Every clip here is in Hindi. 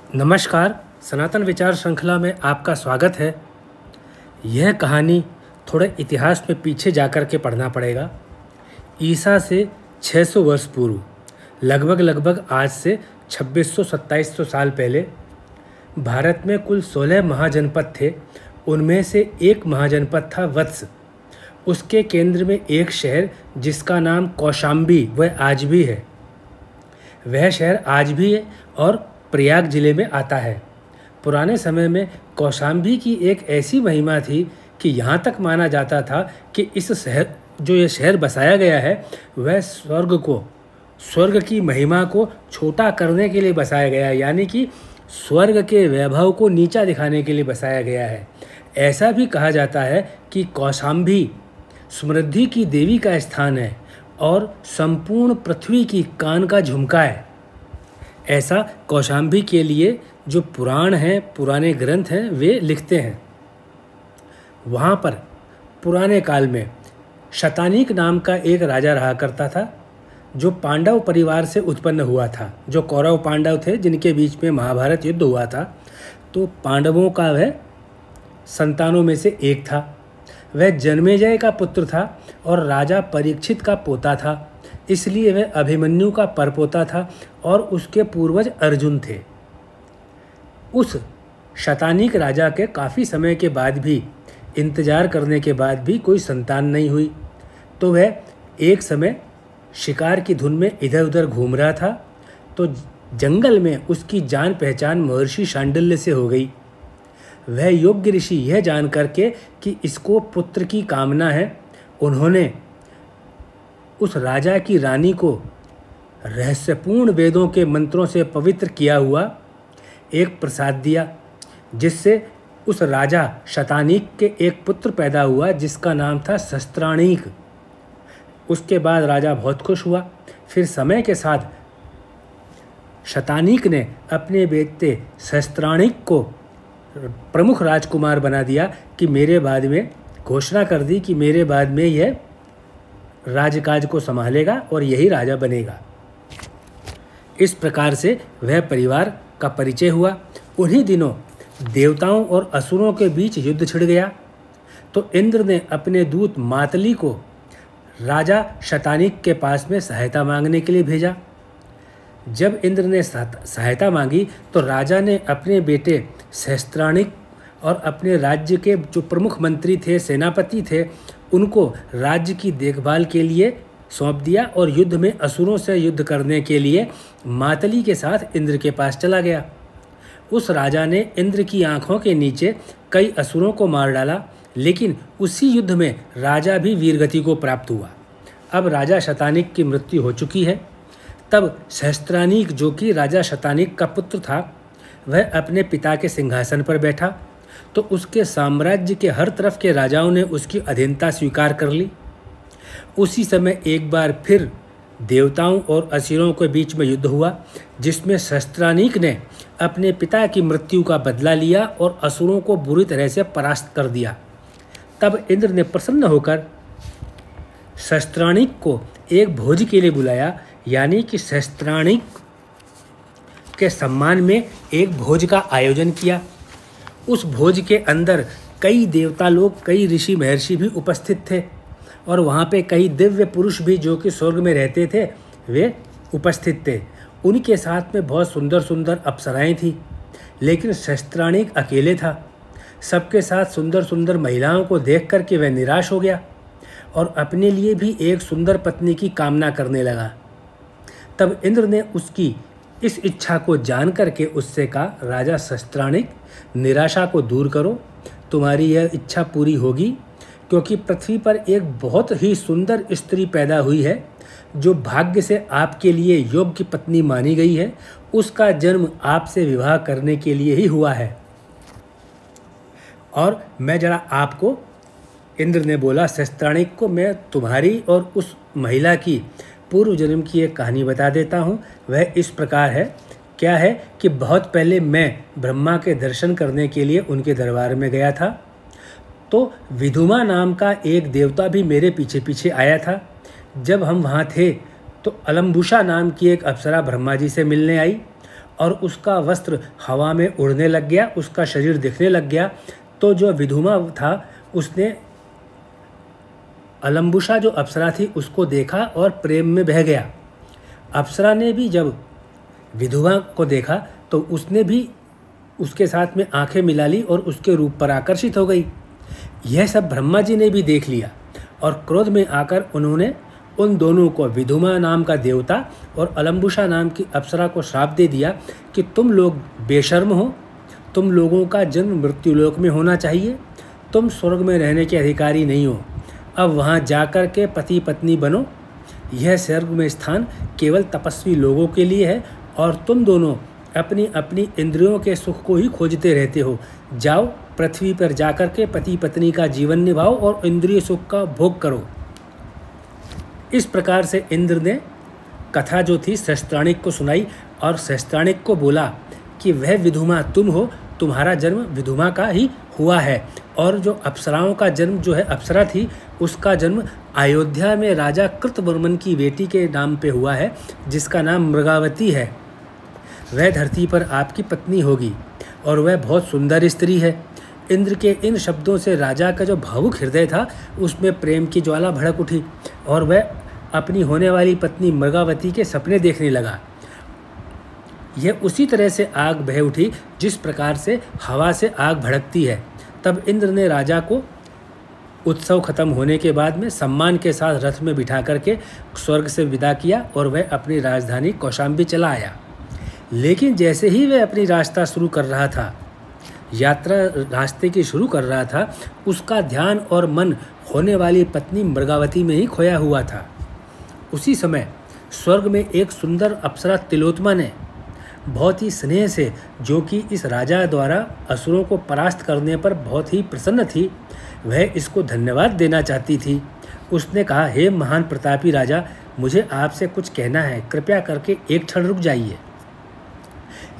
नमस्कार। सनातन विचार श्रृंखला में आपका स्वागत है। यह कहानी थोड़े इतिहास में पीछे जाकर के पढ़ना पड़ेगा। ईसा से 600 वर्ष पूर्व, लगभग आज से 2600-2700 साल पहले भारत में कुल 16 महाजनपद थे। उनमें से एक महाजनपद था वत्स। उसके केंद्र में एक शहर जिसका नाम कौशाम्बी वह आज भी है। वह शहर आज भी है और प्रयाग जिले में आता है। पुराने समय में कौशाम्बी की एक ऐसी महिमा थी कि यहाँ तक माना जाता था कि इस शहर जो ये शहर बसाया गया है वह स्वर्ग की महिमा को छोटा करने के लिए बसाया गया है, यानी कि स्वर्ग के वैभव को नीचा दिखाने के लिए बसाया गया है। ऐसा भी कहा जाता है कि कौशाम्बी समृद्धि की देवी का स्थान है और संपूर्ण पृथ्वी की कान का झुमका है। ऐसा कौशाम्बी के लिए जो पुराण हैं, पुराने ग्रंथ हैं, वे लिखते हैं। वहाँ पर पुराने काल में शतानीक नाम का एक राजा रहा करता था, जो पांडव परिवार से उत्पन्न हुआ था। जो कौरव पांडव थे जिनके बीच में महाभारत युद्ध हुआ था, तो पांडवों का वह संतानों में से एक था। वह जन्मेजय का पुत्र था और राजा परीक्षित का पोता था, इसलिए वह अभिमन्यु का परपोता था और उसके पूर्वज अर्जुन थे। उस शतानीक राजा के काफ़ी समय के बाद भी, इंतजार करने के बाद भी कोई संतान नहीं हुई, तो वह एक समय शिकार की धुन में इधर उधर घूम रहा था, तो जंगल में उसकी जान पहचान महर्षि शांडिल्य से हो गई। वह योग्य ऋषि यह जान करके कि इसको पुत्र की कामना है, उन्होंने उस राजा की रानी को रहस्यपूर्ण वेदों के मंत्रों से पवित्र किया हुआ एक प्रसाद दिया, जिससे उस राजा शतानीक के एक पुत्र पैदा हुआ जिसका नाम था शस्त्राणीक। उसके बाद राजा बहुत खुश हुआ। फिर समय के साथ शतानीक ने अपने बेटे शस्त्राणीक को प्रमुख राजकुमार बना दिया कि मेरे बाद में घोषणा कर दी कि मेरे बाद में यह राजकाज को संभालेगा और यही राजा बनेगा। इस प्रकार से वह परिवार का परिचय हुआ। उन्हीं दिनों देवताओं और असुरों के बीच युद्ध छिड़ गया, तो इंद्र ने अपने दूत मातली को राजा शतानीक के पास में सहायता मांगने के लिए भेजा। जब इंद्र ने सहायता मांगी तो राजा ने अपने बेटे सहस्त्राणिक और अपने राज्य के जो प्रमुख मंत्री थे, सेनापति थे, उनको राज्य की देखभाल के लिए सौंप दिया और युद्ध में असुरों से युद्ध करने के लिए मातली के साथ इंद्र के पास चला गया। उस राजा ने इंद्र की आंखों के नीचे कई असुरों को मार डाला, लेकिन उसी युद्ध में राजा भी वीरगति को प्राप्त हुआ। अब राजा शतानीक की मृत्यु हो चुकी है। तब सहस्त्रानीक, जो कि राजा शतानीक का पुत्र था, वह अपने पिता के सिंहासन पर बैठा, तो उसके साम्राज्य के हर तरफ के राजाओं ने उसकी अधीनता स्वीकार कर ली। उसी समय एक बार फिर देवताओं और असुरों के बीच में युद्ध हुआ, जिसमें शस्त्रानीक ने अपने पिता की मृत्यु का बदला लिया और असुरों को बुरी तरह से परास्त कर दिया। तब इंद्र ने प्रसन्न होकर शस्त्रानीक को एक भोज के लिए बुलाया, यानी कि शस्त्रानीक के सम्मान में एक भोज का आयोजन किया। उस भोज के अंदर कई देवता लोग, कई ऋषि महर्षि भी उपस्थित थे और वहाँ पे कई दिव्य पुरुष भी, जो कि स्वर्ग में रहते थे, वे उपस्थित थे। उनके साथ में बहुत सुंदर सुंदर अप्सराएं थी, लेकिन शस्त्राणिक अकेले था। सबके साथ सुंदर सुंदर महिलाओं को देख कर के वह निराश हो गया और अपने लिए भी एक सुंदर पत्नी की कामना करने लगा। तब इंद्र ने उसकी इस इच्छा को जान करके उससे कहा, राजा शस्त्राणिक, निराशा को दूर करो, तुम्हारी यह इच्छा पूरी होगी, क्योंकि पृथ्वी पर एक बहुत ही सुंदर स्त्री पैदा हुई है, जो भाग्य से आपके लिए योग्य पत्नी मानी गई है। उसका जन्म आपसे विवाह करने के लिए ही हुआ है। और मैं जरा आपको, इंद्र ने बोला शस्त्राणिक को, मैं तुम्हारी और उस महिला की पूर्व जन्म की एक कहानी बता देता हूँ। वह इस प्रकार है। क्या है कि बहुत पहले मैं ब्रह्मा के दर्शन करने के लिए उनके दरबार में गया था, तो विधुमा नाम का एक देवता भी मेरे पीछे पीछे आया था। जब हम वहाँ थे तो अलम्बुषा नाम की एक अप्सरा ब्रह्मा जी से मिलने आई और उसका वस्त्र हवा में उड़ने लग गया, उसका शरीर दिखने लग गया। तो जो विधुमा था उसने अलम्बुसा जो अप्सरा थी उसको देखा और प्रेम में बह गया। अप्सरा ने भी जब विधुमा को देखा तो उसने भी उसके साथ में आंखें मिला ली और उसके रूप पर आकर्षित हो गई। यह सब ब्रह्मा जी ने भी देख लिया और क्रोध में आकर उन्होंने उन दोनों को, विधुमा नाम का देवता और अलम्बुसा नाम की अप्सरा को श्राप दे दिया कि तुम लोग बेशर्म हो, तुम लोगों का जन्म मृत्युलोक में होना चाहिए, तुम स्वर्ग में रहने के अधिकारी नहीं हो, अब वहाँ जाकर के पति पत्नी बनो, यह स्वर्ग में स्थान केवल तपस्वी लोगों के लिए है और तुम दोनों अपनी अपनी इंद्रियों के सुख को ही खोजते रहते हो, जाओ पृथ्वी पर जाकर के पति पत्नी का जीवन निभाओ और इंद्रिय सुख का भोग करो। इस प्रकार से इंद्र ने कथा जो थी सहस्त्राणिक को सुनाई और सहस्त्राणिक को बोला कि वह विधुमा तुम हो, तुम्हारा जन्म विधुमा का ही हुआ है और जो अप्सराओं का जन्म जो है अप्सरा थी उसका जन्म अयोध्या में राजा कृतवर्मन की बेटी के नाम पे हुआ है जिसका नाम मृगावती है। वह धरती पर आपकी पत्नी होगी और वह बहुत सुंदर स्त्री है। इंद्र के इन शब्दों से राजा का जो भावुक हृदय था उसमें प्रेम की ज्वाला भड़क उठी और वह अपनी होने वाली पत्नी मृगावती के सपने देखने लगा। यह उसी तरह से आग बह उठी जिस प्रकार से हवा से आग भड़कती है। तब इंद्र ने राजा को उत्सव खत्म होने के बाद में सम्मान के साथ रथ में बिठा करके स्वर्ग से विदा किया और वह अपनी राजधानी कौशाम्बी चला आया। लेकिन जैसे ही वह अपनी रास्ता शुरू कर रहा था, यात्रा रास्ते की शुरू कर रहा था, उसका ध्यान और मन होने वाली पत्नी मृगावती में ही खोया हुआ था। उसी समय स्वर्ग में एक सुंदर अप्सरा तिलोत्मा ने बहुत ही स्नेह से, जो कि इस राजा द्वारा असुरों को परास्त करने पर बहुत ही प्रसन्न थी, वह इसको धन्यवाद देना चाहती थी। उसने कहा, हे महान प्रतापी राजा, मुझे आपसे कुछ कहना है, कृपया करके एक क्षण रुक जाइए।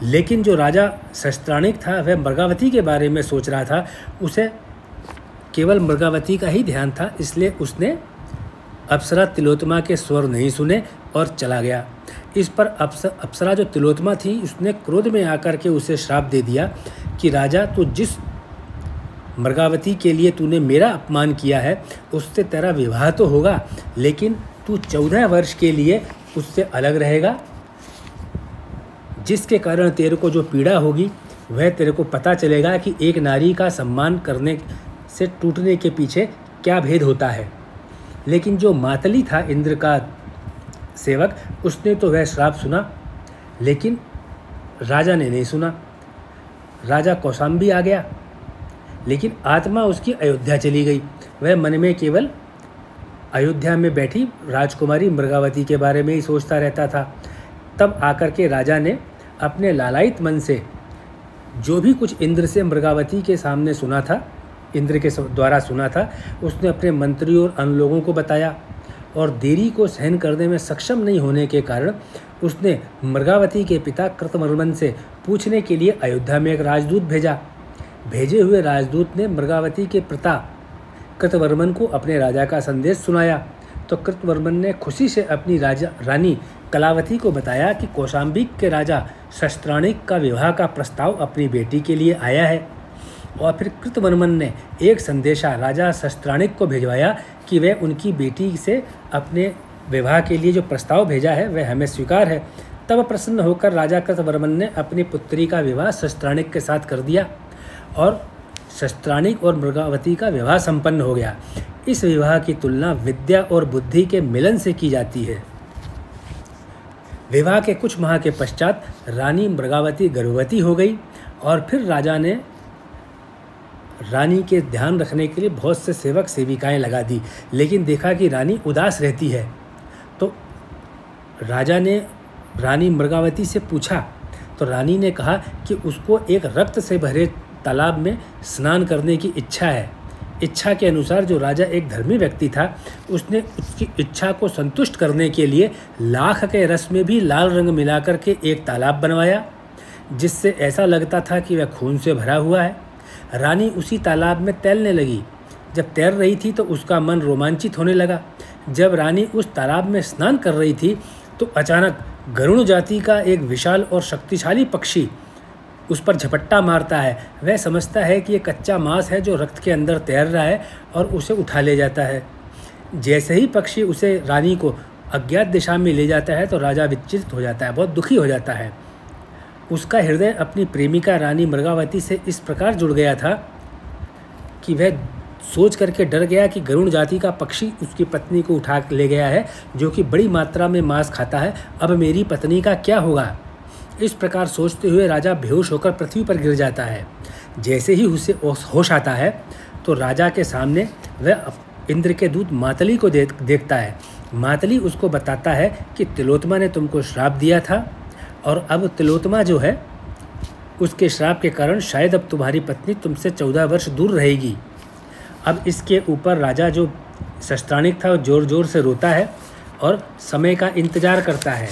लेकिन जो राजा सहस्त्राणिक था वह मृगावती के बारे में सोच रहा था, उसे केवल मृगावती का ही ध्यान था, इसलिए उसने अप्सरा तिलोत्मा के स्वर नहीं सुने और चला गया। इस पर अप्सरा जो तिलोत्मा थी उसने क्रोध में आकर के उसे श्राप दे दिया कि राजा, तू जिस मृगावती के लिए तूने मेरा अपमान किया है उससे तेरा विवाह तो होगा, लेकिन तू 14 वर्ष के लिए उससे अलग रहेगा, जिसके कारण तेरे को जो पीड़ा होगी वह तेरे को पता चलेगा कि एक नारी का सम्मान करने से टूटने के पीछे क्या भेद होता है। लेकिन जो मातली था इंद्र का सेवक, उसने तो वह श्राप सुना, लेकिन राजा ने नहीं सुना। राजा कौशाम्बी आ गया, लेकिन आत्मा उसकी अयोध्या चली गई। वह मन में केवल अयोध्या में बैठी राजकुमारी मृगावती के बारे में ही सोचता रहता था। तब आकर के राजा ने अपने लालायित मन से जो भी कुछ इंद्र से मृगावती के सामने सुना था, इंद्र के द्वारा सुना था, उसने अपने मंत्रियों और अन्य लोगों को बताया और देरी को सहन करने में सक्षम नहीं होने के कारण उसने मृगावती के पिता कृतवर्मन से पूछने के लिए अयोध्या में एक राजदूत भेजा। भेजे हुए राजदूत ने मृगावती के पिता कृतवर्मन को अपने राजा का संदेश सुनाया तो कृतवर्मन ने खुशी से अपनी रानी कलावती को बताया कि कौशाम्बी के राजा सहस्त्राणिक का विवाह का प्रस्ताव अपनी बेटी के लिए आया है। और फिर कृतवर्मन ने एक संदेशा राजा सहस्त्राणिक को भिजवाया कि वह उनकी बेटी से अपने विवाह के लिए जो प्रस्ताव भेजा है वह हमें स्वीकार है। तब प्रसन्न होकर राजा कृतवर्मन ने अपनी पुत्री का विवाह सहस्त्राणिक के साथ कर दिया और सहस्त्राणिक और मृगावती का विवाह संपन्न हो गया। इस विवाह की तुलना विद्या और बुद्धि के मिलन से की जाती है। विवाह के कुछ माह के पश्चात रानी मृगावती गर्भवती हो गई और फिर राजा ने रानी के ध्यान रखने के लिए बहुत से सेवक सेविकाएं लगा दी, लेकिन देखा कि रानी उदास रहती है। तो राजा ने रानी मृगावती से पूछा तो रानी ने कहा कि उसको एक रक्त से भरे तालाब में स्नान करने की इच्छा है। इच्छा के अनुसार जो राजा एक धर्मी व्यक्ति था, उसने उसकी इच्छा को संतुष्ट करने के लिए लाख के रस में भी लाल रंग मिलाकर के एक तालाब बनवाया, जिससे ऐसा लगता था कि वह खून से भरा हुआ है। रानी उसी तालाब में तैरने लगी। जब तैर रही थी तो उसका मन रोमांचित होने लगा। जब रानी उस तालाब में स्नान कर रही थी तो अचानक गरुड़ जाति का एक विशाल और शक्तिशाली पक्षी उस पर झपट्टा मारता है। वह समझता है कि ये कच्चा मांस है जो रक्त के अंदर तैर रहा है और उसे उठा ले जाता है। जैसे ही पक्षी उसे रानी को अज्ञात दिशा में ले जाता है तो राजा विचलित हो जाता है, बहुत दुखी हो जाता है। उसका हृदय अपनी प्रेमिका रानी मृगावती से इस प्रकार जुड़ गया था कि वह सोच करके डर गया कि गरुड़ जाति का पक्षी उसकी पत्नी को उठा ले गया है, जो कि बड़ी मात्रा में मांस खाता है। अब मेरी पत्नी का क्या होगा? इस प्रकार सोचते हुए राजा बेहोश होकर पृथ्वी पर गिर जाता है। जैसे ही उसे होश आता है तो राजा के सामने वह इंद्र के दूत मातली को देखता है। मातली उसको बताता है कि तिलोत्मा ने तुमको श्राप दिया था और अब तिलोत्मा जो है उसके श्राप के कारण शायद अब तुम्हारी पत्नी तुमसे 14 वर्ष दूर रहेगी। अब इसके ऊपर राजा जो शस्त्राणिक था वो ज़ोर ज़ोर से रोता है और समय का इंतज़ार करता है।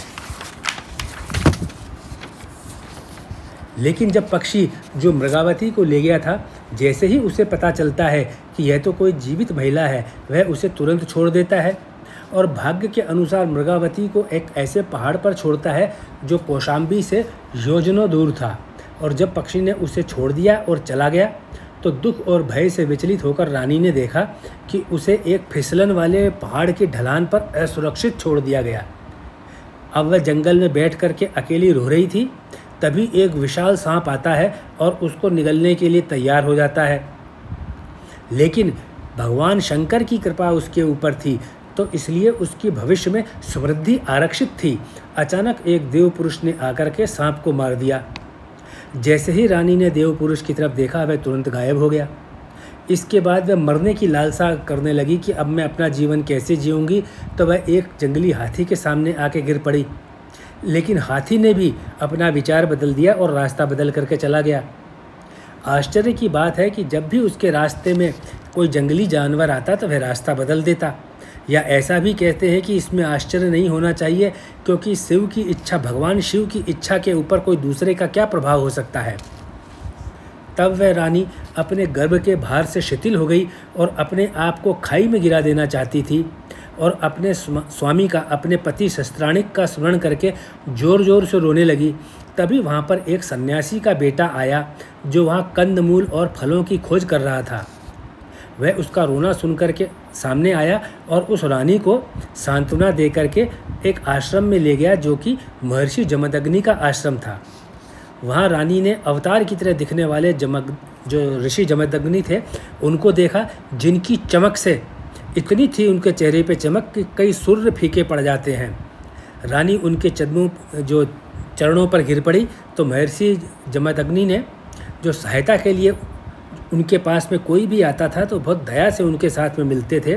लेकिन जब पक्षी जो मृगावती को ले गया था, जैसे ही उसे पता चलता है कि यह तो कोई जीवित महिला है, वह उसे तुरंत छोड़ देता है और भाग्य के अनुसार मृगावती को एक ऐसे पहाड़ पर छोड़ता है जो कौशाम्बी से योजनों दूर था। और जब पक्षी ने उसे छोड़ दिया और चला गया तो दुख और भय से विचलित होकर रानी ने देखा कि उसे एक फिसलन वाले पहाड़ की ढलान पर असुरक्षित छोड़ दिया गया। अब वह जंगल में बैठ करके अकेली रो रही थी। तभी एक विशाल सांप आता है और उसको निगलने के लिए तैयार हो जाता है। लेकिन भगवान शंकर की कृपा उसके ऊपर थी, तो इसलिए उसकी भविष्य में समृद्धि आरक्षित थी। अचानक एक देव पुरुष ने आकर के सांप को मार दिया। जैसे ही रानी ने देव पुरुष की तरफ देखा, वह तुरंत गायब हो गया। इसके बाद वह मरने की लालसा करने लगी कि अब मैं अपना जीवन कैसे जीऊँगी। तो वह एक जंगली हाथी के सामने आके गिर पड़ी। लेकिन हाथी ने भी अपना विचार बदल दिया और रास्ता बदल करके चला गया। आश्चर्य की बात है कि जब भी उसके रास्ते में कोई जंगली जानवर आता तो वह रास्ता बदल देता। या ऐसा भी कहते हैं कि इसमें आश्चर्य नहीं होना चाहिए, क्योंकि शिव की इच्छा, भगवान शिव की इच्छा के ऊपर कोई दूसरे का क्या प्रभाव हो सकता है। तब वह रानी अपने गर्भ के भार से शिथिल हो गई और अपने आप को खाई में गिरा देना चाहती थी और अपने स्वामी का, अपने पति शस्त्राणिक का स्मरण करके ज़ोर ज़ोर से रोने लगी। तभी वहाँ पर एक सन्यासी का बेटा आया जो वहाँ कंदमूल और फलों की खोज कर रहा था। वह उसका रोना सुन करके सामने आया और उस रानी को सांत्वना दे करके एक आश्रम में ले गया जो कि महर्षि जमदग्नि का आश्रम था। वहाँ रानी ने अवतार की तरह दिखने वाले जो ऋषि जमदग्नि थे उनको देखा, जिनकी चमक से इतनी थी उनके चेहरे पे चमक कि कई सूर्य फीके पड़ जाते हैं। रानी उनके चरणों पर गिर पड़ी तो महर्षि जमदग्नि ने जो सहायता के लिए उनके पास में कोई भी आता था तो बहुत दया से उनके साथ में मिलते थे।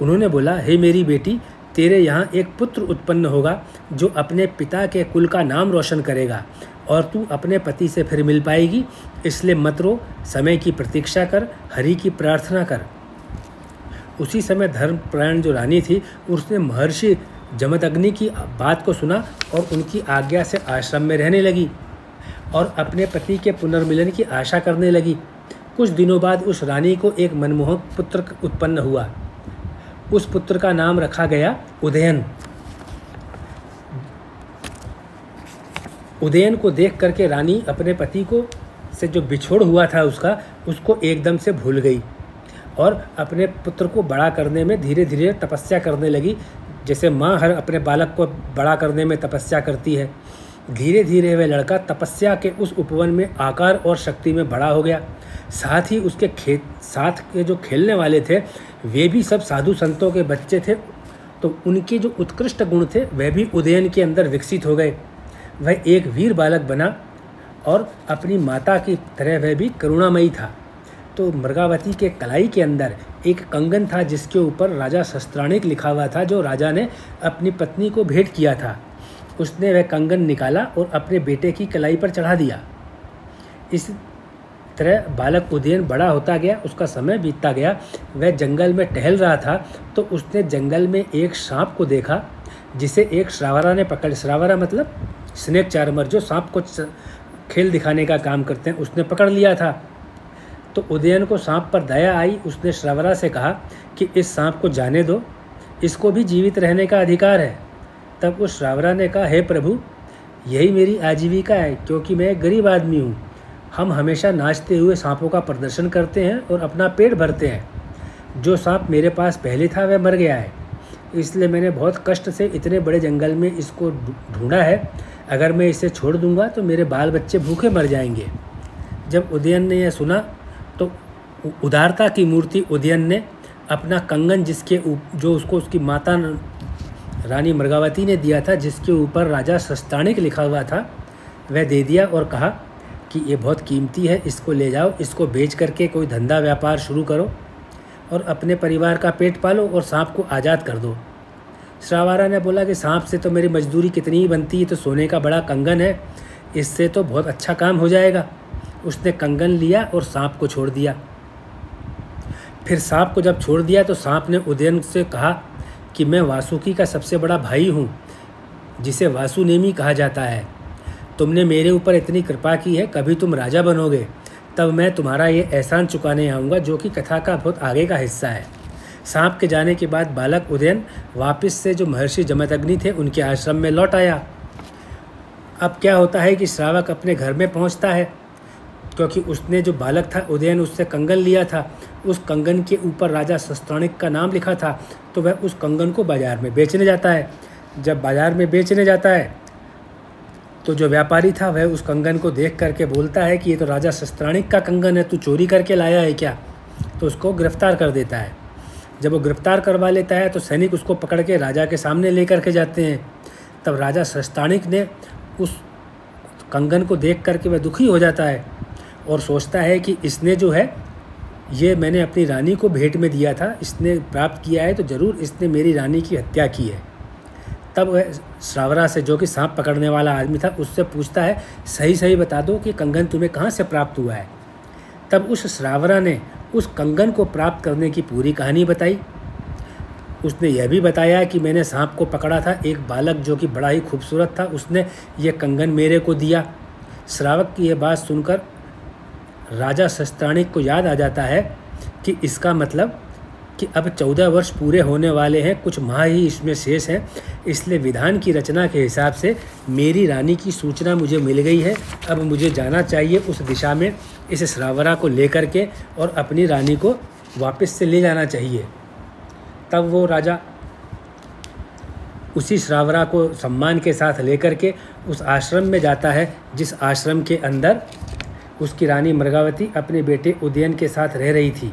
उन्होंने बोला, हे मेरी बेटी, तेरे यहाँ एक पुत्र उत्पन्न होगा जो अपने पिता के कुल का नाम रोशन करेगा और तू अपने पति से फिर मिल पाएगी। इसलिए मत रो, समय की प्रतीक्षा कर, हरि की प्रार्थना कर। उसी समय धर्मपरायण जो रानी थी उसने महर्षि जमदग्नि की बात को सुना और उनकी आज्ञा से आश्रम में रहने लगी और अपने पति के पुनर्मिलन की आशा करने लगी। कुछ दिनों बाद उस रानी को एक मनमोहक पुत्र उत्पन्न हुआ। उस पुत्र का नाम रखा गया उदयन। उदयन को देख करके रानी अपने पति को से जो बिछोड़ हुआ था उसको एकदम से भूल गई और अपने पुत्र को बड़ा करने में धीरे धीरे तपस्या करने लगी, जैसे माँ हर अपने बालक को बड़ा करने में तपस्या करती है। धीरे धीरे वह लड़का तपस्या के उस उपवन में आकार और शक्ति में बड़ा हो गया। साथ ही उसके साथ के जो खेलने वाले थे वे भी सब साधु संतों के बच्चे थे, तो उनके जो उत्कृष्ट गुण थे वह भी उदयन के अंदर विकसित हो गए। वह एक वीर बालक बना और अपनी माता की तरह वह भी करुणामयी था। तो मृगावती के कलाई के अंदर एक कंगन था जिसके ऊपर राजा शस्त्राणिक लिखा हुआ था, जो राजा ने अपनी पत्नी को भेंट किया था। उसने वह कंगन निकाला और अपने बेटे की कलाई पर चढ़ा दिया। इस तरह बालक उदयन बड़ा होता गया, उसका समय बीतता गया। वह जंगल में टहल रहा था तो उसने जंगल में एक सांप को देखा जिसे एक श्रावरा ने श्रावरा मतलब स्नेक चार्मर, जो सांप को खेल दिखाने का काम करते हैं, उसने पकड़ लिया था। तो उदयन को सांप पर दया आई। उसने श्रावरा से कहा कि इस सांप को जाने दो, इसको भी जीवित रहने का अधिकार है। तब उस श्रावरा ने कहा, हे प्रभु, यही मेरी आजीविका है, क्योंकि मैं एक गरीब आदमी हूँ। हम हमेशा नाचते हुए सांपों का प्रदर्शन करते हैं और अपना पेट भरते हैं। जो सांप मेरे पास पहले था वह मर गया है, इसलिए मैंने बहुत कष्ट से इतने बड़े जंगल में इसको ढूंढा है। अगर मैं इसे छोड़ दूंगा तो मेरे बाल बच्चे भूखे मर जाएंगे। जब उदयन ने यह सुना तो उदारता की मूर्ति उदयन ने अपना कंगन, जो उसको उसकी माता रानी मृगावती ने दिया था, जिसके ऊपर राजा सस्तानिक लिखा हुआ था, वह दे दिया और कहा कि ये बहुत कीमती है, इसको ले जाओ, इसको बेच करके कोई धंधा व्यापार शुरू करो और अपने परिवार का पेट पालो और सांप को आज़ाद कर दो। श्रावरा ने बोला कि सांप से तो मेरी मजदूरी कितनी ही बनती है, तो सोने का बड़ा कंगन है, इससे तो बहुत अच्छा काम हो जाएगा। उसने कंगन लिया और सांप को छोड़ दिया। फिर सांप को जब छोड़ दिया तो सांप ने उदयन से कहा कि मैं वासुकी का सबसे बड़ा भाई हूँ, जिसे वासुनेमी कहा जाता है। तुमने मेरे ऊपर इतनी कृपा की है, कभी तुम राजा बनोगे तब मैं तुम्हारा ये एहसान चुकाने आऊँगा, जो कि कथा का बहुत आगे का हिस्सा है। सांप के जाने के बाद बालक उदयन वापस से जो महर्षि जमदग्नि थे उनके आश्रम में लौट आया। अब क्या होता है कि श्रावक अपने घर में पहुंचता है, क्योंकि उसने जो बालक था उदयन उससे कंगन लिया था, उस कंगन के ऊपर राजा सस्तानिक का नाम लिखा था, तो वह उस कंगन को बाज़ार में बेचने जाता है। जब बाज़ार में बेचने जाता है तो जो व्यापारी था वह उस कंगन को देख करके बोलता है कि ये तो राजा सस्तानिक का कंगन है, तू चोरी करके लाया है क्या? तो उसको गिरफ्तार कर देता है। जब वो गिरफ्तार करवा लेता है तो सैनिक उसको पकड़ के राजा के सामने लेकर के जाते हैं। तब राजा सस्तानिक ने उस कंगन को देख करके वह दुखी हो जाता है और सोचता है कि इसने जो है ये मैंने अपनी रानी को भेंट में दिया था, इसने प्राप्त किया है, तो ज़रूर इसने मेरी रानी की हत्या की है। तब वह श्रावरा से, जो कि सांप पकड़ने वाला आदमी था, उससे पूछता है, सही सही बता दो कि कंगन तुम्हें कहाँ से प्राप्त हुआ है। तब उस श्रावरा ने उस कंगन को प्राप्त करने की पूरी कहानी बताई। उसने यह भी बताया कि मैंने सांप को पकड़ा था, एक बालक जो कि बड़ा ही खूबसूरत था, उसने ये कंगन मेरे को दिया। श्रावक की यह बात सुनकर राजा सस्तानिक को याद आ जाता है कि इसका मतलब कि अब 14 वर्ष पूरे होने वाले हैं, कुछ माह ही इसमें शेष हैं, इसलिए विधान की रचना के हिसाब से मेरी रानी की सूचना मुझे मिल गई है। अब मुझे जाना चाहिए उस दिशा में, इस श्रावरा को लेकर के और अपनी रानी को वापस से ले जाना चाहिए। तब वो राजा उसी श्रावरा को सम्मान के साथ लेकर के उस आश्रम में जाता है, जिस आश्रम के अंदर उसकी रानी मृगावती अपने बेटे उदयन के साथ रह रही थी,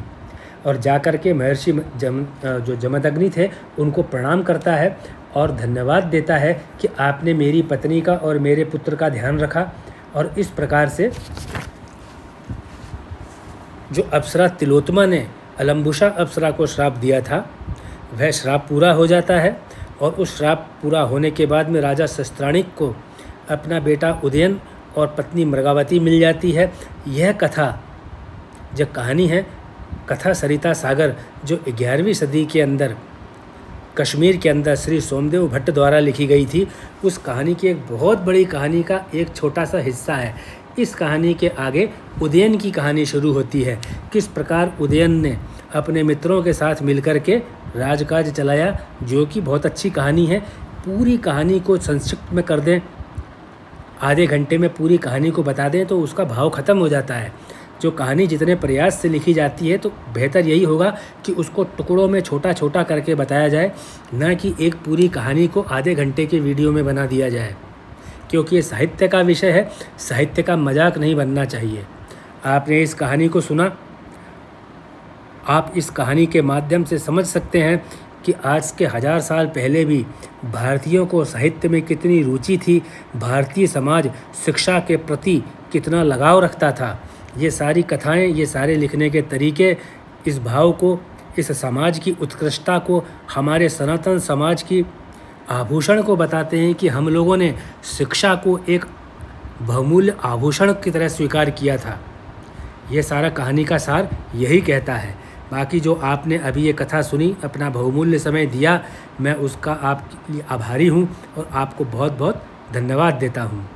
और जाकर के महर्षि जो जमदग्नि थे उनको प्रणाम करता है और धन्यवाद देता है कि आपने मेरी पत्नी का और मेरे पुत्र का ध्यान रखा। और इस प्रकार से जो अप्सरा तिलोत्तमा ने अलम्बुसा अप्सरा को श्राप दिया था वह श्राप पूरा हो जाता है, और उस श्राप पूरा होने के बाद में राजा सस्तानिक को अपना बेटा उदयन और पत्नी मृगावती मिल जाती है। यह कथा जो कहानी है, कथा सरिता सागर, जो 11वीं सदी के अंदर कश्मीर के अंदर श्री सोमदेव भट्ट द्वारा लिखी गई थी, उस कहानी की एक बहुत बड़ी कहानी का एक छोटा सा हिस्सा है। इस कहानी के आगे उदयन की कहानी शुरू होती है, किस प्रकार उदयन ने अपने मित्रों के साथ मिलकर के राजकाज चलाया, जो कि बहुत अच्छी कहानी है। पूरी कहानी को संक्षिप्त में कर दें, आधे घंटे में पूरी कहानी को बता दें तो उसका भाव ख़त्म हो जाता है। जो कहानी जितने प्रयास से लिखी जाती है तो बेहतर यही होगा कि उसको टुकड़ों में छोटा छोटा करके बताया जाए, न कि एक पूरी कहानी को आधे घंटे के वीडियो में बना दिया जाए, क्योंकि ये साहित्य का विषय है, साहित्य का मजाक नहीं बनना चाहिए। आपने इस कहानी को सुना, आप इस कहानी के माध्यम से समझ सकते हैं कि आज के 1000 साल पहले भी भारतीयों को साहित्य में कितनी रुचि थी, भारतीय समाज शिक्षा के प्रति कितना लगाव रखता था। ये सारी कथाएं, ये सारे लिखने के तरीके इस भाव को, इस समाज की उत्कृष्टता को, हमारे सनातन समाज की आभूषण को बताते हैं कि हम लोगों ने शिक्षा को एक बहुमूल्य आभूषण की तरह स्वीकार किया था। ये सारा कहानी का सार यही कहता है। बाकी जो आपने अभी ये कथा सुनी, अपना बहुमूल्य समय दिया, मैं उसका आपके लिए आभारी हूँ और आपको बहुत बहुत धन्यवाद देता हूँ।